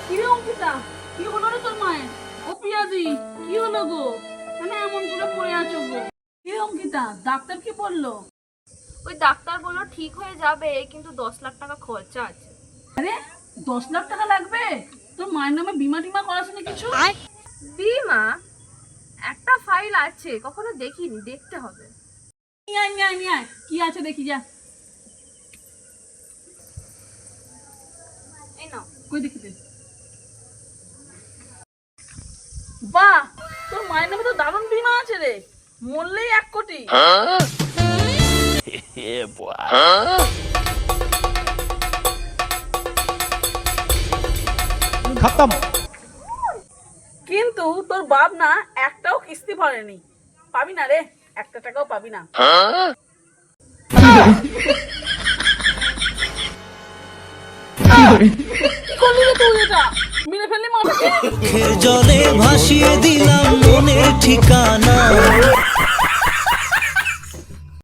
কিরে অঙ্কিতা, কি হলো রে তোর মায়ের? ও পিয়াজি, কি হলো গো? মানে এমন করে পড়ে আছো গো? কি অঙ্কিতা, ডাক্তার কি বললো? ওই ডাক্তার বললো ঠিক হয়ে যাবে, কিন্তু 10 লাখ টাকা খরচা আছে। আরে 10 লাখ টাকা লাগবে? তোর মায়ের নামে বিমা টিমা করাসনি কিছু? বিমা? একটা ফাইল আছে, কখনো দেখিনি, দেখতে হবে। নিয়ে আয়, নিয়ে আয়, নিয়ে আয়, কি আছে দেখি যা। এই নাও। কই দেখি দে। বাহ, তোর মায়ের নামে তো দারুণ বিমা আছে রে, মরলেই 1 কোটি। खत्म। কিন্তু তোর বাপ না একটাও কিস্তি ভরেনি, পাবি না রে, 1 টাকাও পাবি না। কি করলি রে তুই এটা? মেরে ফেললি মাথাকে। জলে ভাসিয়ে দিলাম মনের ঠিকানা।